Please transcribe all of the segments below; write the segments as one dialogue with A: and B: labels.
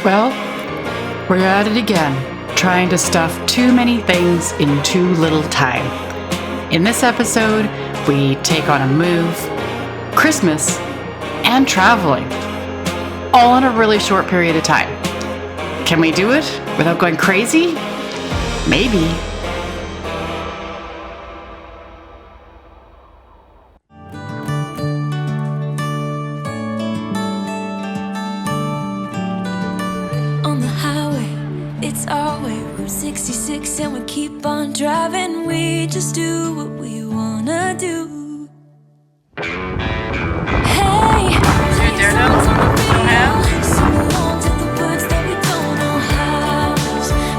A: Well, we're at it again, trying to stuff too many things in too little time. In this episode, we take on a move, Christmas, and traveling, all in a really short period of time. Can we do it without going crazy? Maybe.
B: On the highway, it's our way, Route 66, and we keep on driving. We just do what we wanna do. Hey, play songs on the radio, sing along to the words that we don't know how.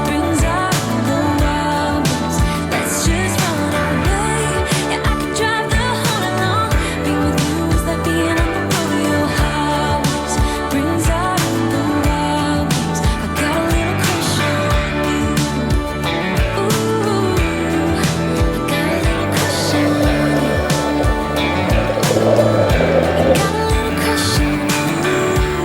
B: Brings out the wildness. Let's just run away. Yeah, I could drive the whole night long. Being with you is like being on the rodeo highways. Brings out the wildness. I got a little crush on you. Ooh, I got a little crush on you.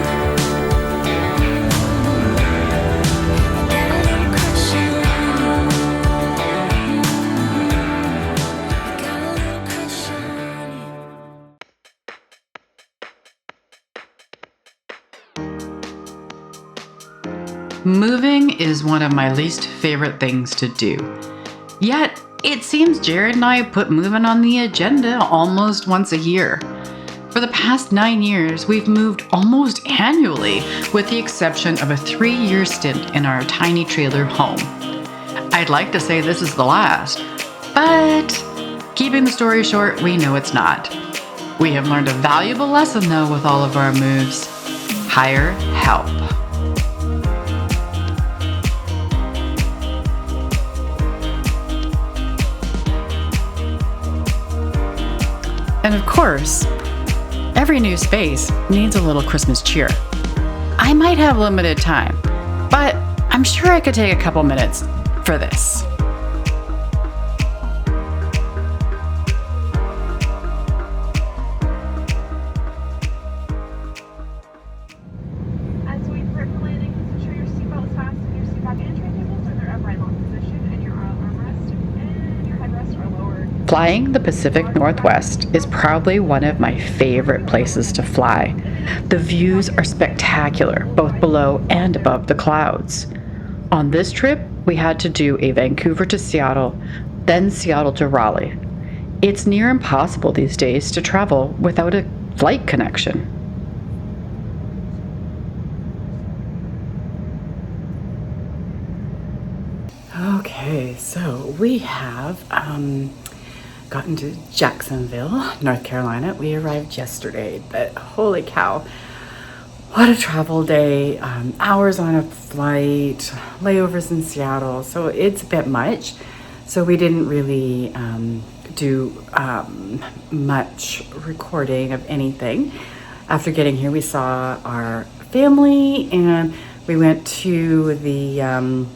B: I got a little crush on you.
A: Moving is one of my least favorite things to do. Yet, it seems Jared and I put moving on the agenda almost once a year. For the past 9 years, we've moved almost annually, with the exception of a 3-year stint in our tiny trailer home. I'd like to say this is the last, but keeping the story short, we know it's not. We have learned a valuable lesson though with all of our moves. Hire help. And of course, every new space needs a little Christmas cheer. I might have limited time, but I'm sure I could take a couple minutes for this.
C: As we prep for landing, please ensure your seatbelt is fastened, your seat back and tray tables are their upright lock position, and your armrest and your headrest are lowered.
A: Flying the Pacific Northwest is probably one of my favorite places to fly. The views are spectacular, both below and above the clouds. On this trip, we had to do a Vancouver to Seattle, then Seattle to Raleigh. It's near impossible these days to travel without a flight connection. Okay, so we have gotten to Jacksonville, North Carolina. We arrived yesterday, but holy cow, what a travel day. Hours on a flight, layovers in Seattle, so it's a bit much. So we didn't really do much recording of anything. After getting here, we saw our family and we went to the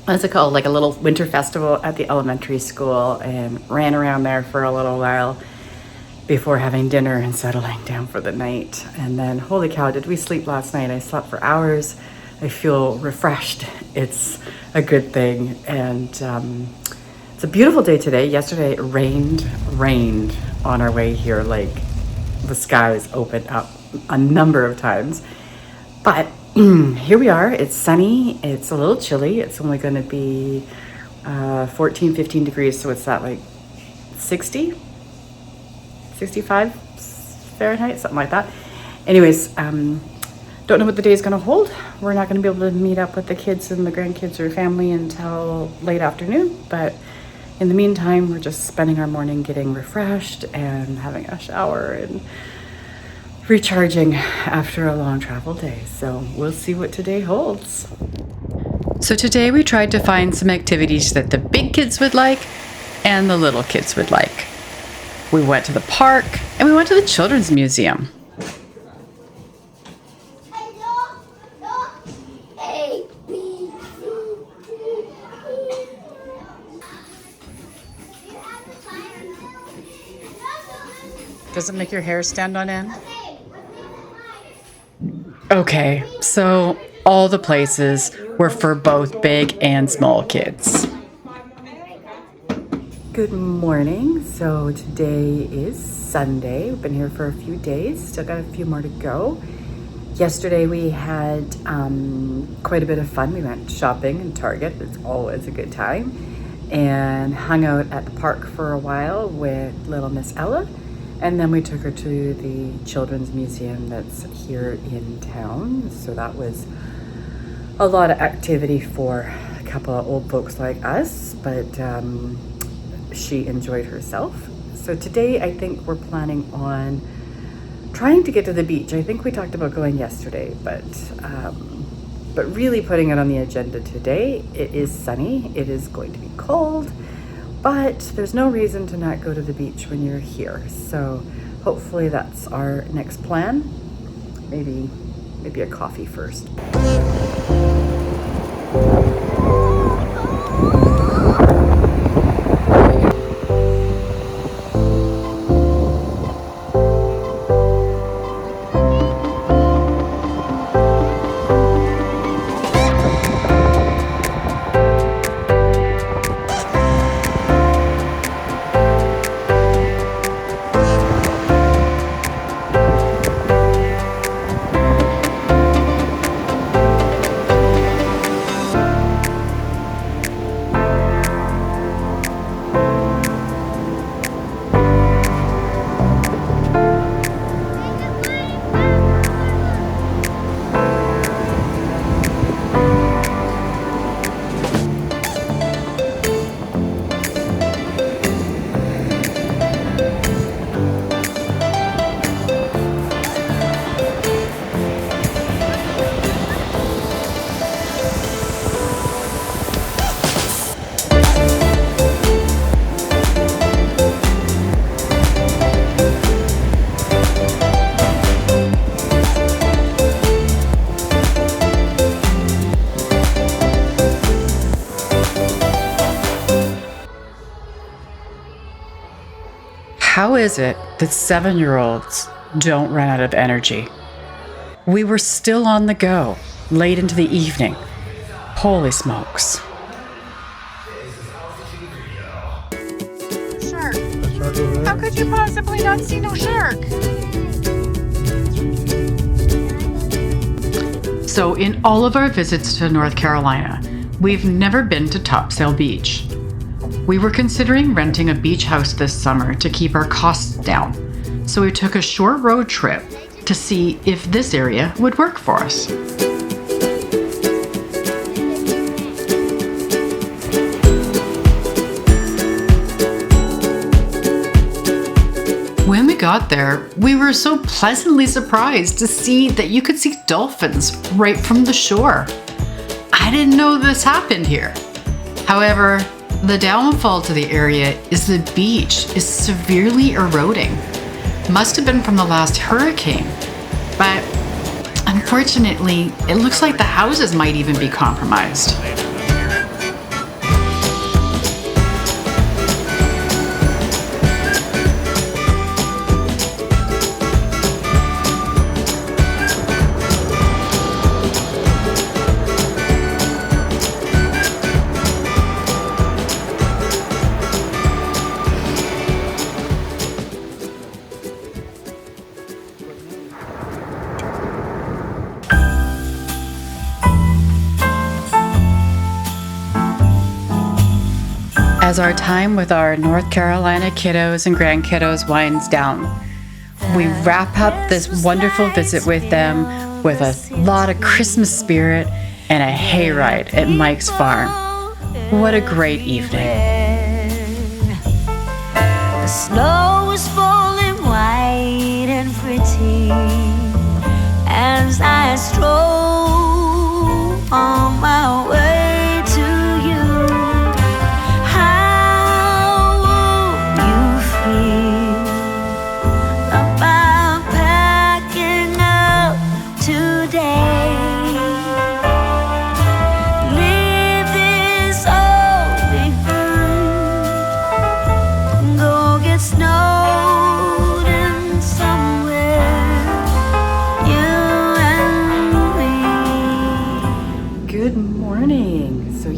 A: what's it called, like a little winter festival at the elementary school, and ran around there for a little while before having dinner and settling down for the night. And then, holy cow, did we sleep last night? I slept for hours. I feel refreshed. It's a good thing. And it's a beautiful day today. Yesterday it rained on our way here. Like the skies opened up a number of times. But here we are. It's sunny. It's a little chilly. It's only going to be 14, 15 degrees. So it's that like 60, 65 Fahrenheit, something like that. Anyways, don't know what the day is going to hold. We're not going to be able to meet up with the kids and the grandkids or family until late afternoon. But in the meantime, we're just spending our morning getting refreshed and having a shower and recharging after a long travel day. So we'll see what today holds. So today we tried to find some activities that the big kids would like and the little kids would like. We went to the park and we went to the children's museum. Does it make your hair stand on end? Okay, so All the places were for both big and small kids. Good morning. So today is Sunday. We've been here for a few days. Still got a few more to go. Yesterday we had quite a bit of fun. We went shopping in Target. It's always a good time. And hung out at the park for a while with little Miss Ella. And then we took her to the Children's Museum that's here in town. So that was a lot of activity for a couple of old folks like us, but she enjoyed herself. So today I think we're planning on trying to get to the beach. I think we talked about going yesterday, but really putting it on the agenda today. It is sunny, it is going to be cold, but there's no reason to not go to the beach when you're here. So hopefully that's our next plan. Maybe a coffee first. How is it that 7-year-olds don't run out of energy? We were still on the go, late into the evening. Holy smokes.
C: Shark. How could you possibly not see no shark?
A: So in all of our visits to North Carolina, we've never been to Topsail Beach. We were considering renting a beach house this summer to keep our costs down, so we took a short road trip to see if this area would work for us. When we got there, we were so pleasantly surprised to see that you could see dolphins right from the shore. I didn't know this happened here. However, the downfall to the area is the beach is severely eroding. Must have been from the last hurricane, but unfortunately, it looks like the houses might even be compromised. As our time with our North Carolina kiddos and grandkiddos winds down, we wrap up this wonderful visit with them with a lot of Christmas spirit and a hayride at Mike's farm. What a great evening.
B: The snow is falling white and pretty as I stroll on my way.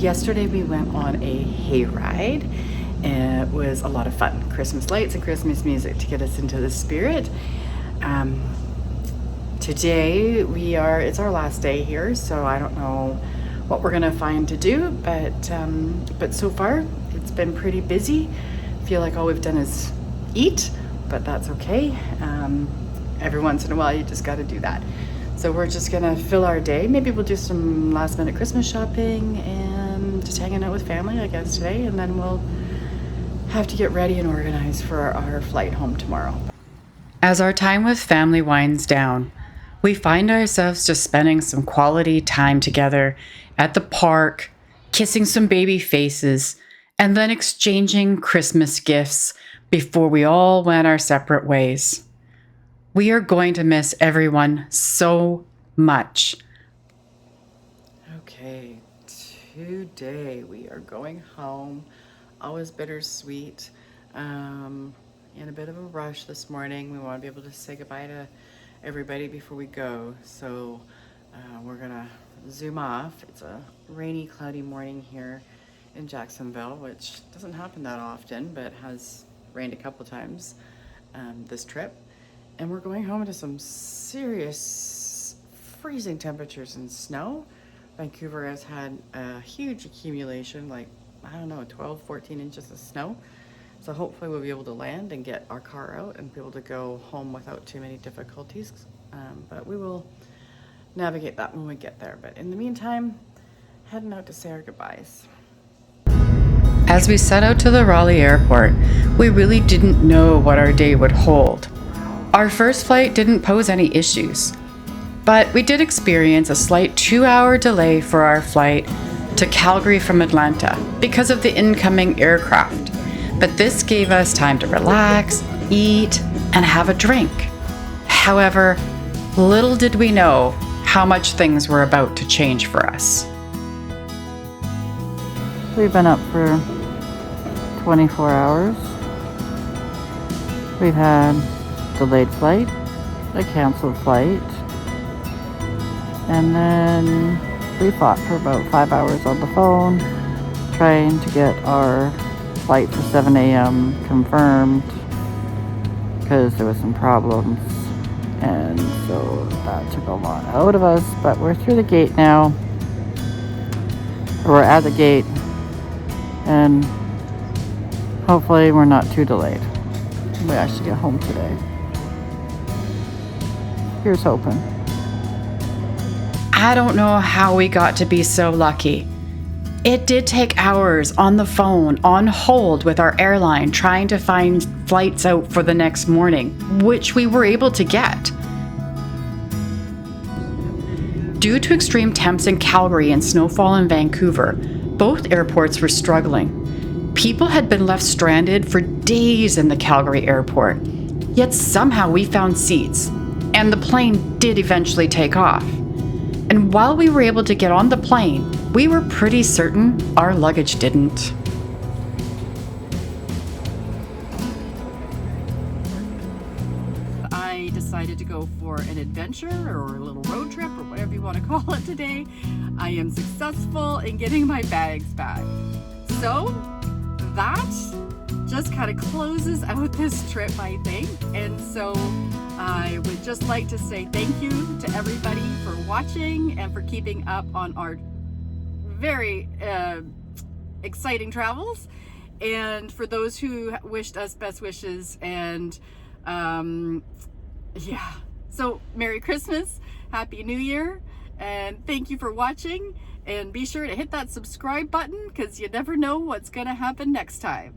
A: yesterday we went on a hayride. It was a lot of fun. Christmas lights and Christmas music to get us into the spirit. Today it's our last day here, so I don't know what we're gonna find to do, but so far it's been pretty busy. I feel like all we've done is eat, but that's okay. Every once in a while you just got to do that. So we're just gonna fill our day. Maybe we'll do some last minute Christmas shopping and just hanging out with family, I guess, today, and then we'll have to get ready and organized for our flight home tomorrow. As our time with family winds down, we find ourselves just spending some quality time together at the park, kissing some baby faces, and then exchanging Christmas gifts before we all went our separate ways. We are going to miss everyone so much. Okay, today we are going home. Always bittersweet. In a bit of a rush this morning. We want to be able to say goodbye to everybody before we go. So we're gonna zoom off. It's a rainy, cloudy morning here in Jacksonville, which doesn't happen that often, but has rained a couple times this trip. And we're going home to some serious freezing temperatures and snow. Vancouver has had a huge accumulation, like, I don't know, 12, 14 inches of snow. So hopefully we'll be able to land and get our car out and be able to go home without too many difficulties. But we will navigate that when we get there. But in the meantime, heading out to say our goodbyes. As we set out to the Raleigh airport, we really didn't know what our day would hold. Our first flight didn't pose any issues, but we did experience a slight 2-hour delay for our flight to Calgary from Atlanta because of the incoming aircraft. But this gave us time to relax, eat, and have a drink. However, little did we know how much things were about to change for us. We've been up for 24 hours. We've had delayed flight, a canceled flight, and then we fought for about 5 hours on the phone trying to get our flight for 7 a.m. confirmed because there was some problems, and so that took a lot out of us, but we're through the gate now. We're at the gate, and hopefully we're not too delayed. We actually get home today. Here's hoping. I don't know how we got to be so lucky. It did take hours on the phone, on hold with our airline, trying to find flights out for the next morning, which we were able to get. Due to extreme temps in Calgary and snowfall in Vancouver, both airports were struggling. People had been left stranded for days in the Calgary airport, yet somehow we found seats, and the plane did eventually take off. And while we were able to get on the plane, we were pretty certain our luggage didn't. I decided to go for an adventure or a little road trip or whatever you want to call it today. I am successful in getting my bags back. So that just kind of closes out this trip, I think. And so I would just like to say thank you to everybody for watching and for keeping up on our very exciting travels, and for those who wished us best wishes, and yeah, so Merry Christmas, Happy New Year, and thank you for watching, and be sure to hit that subscribe button because you never know what's gonna happen next time.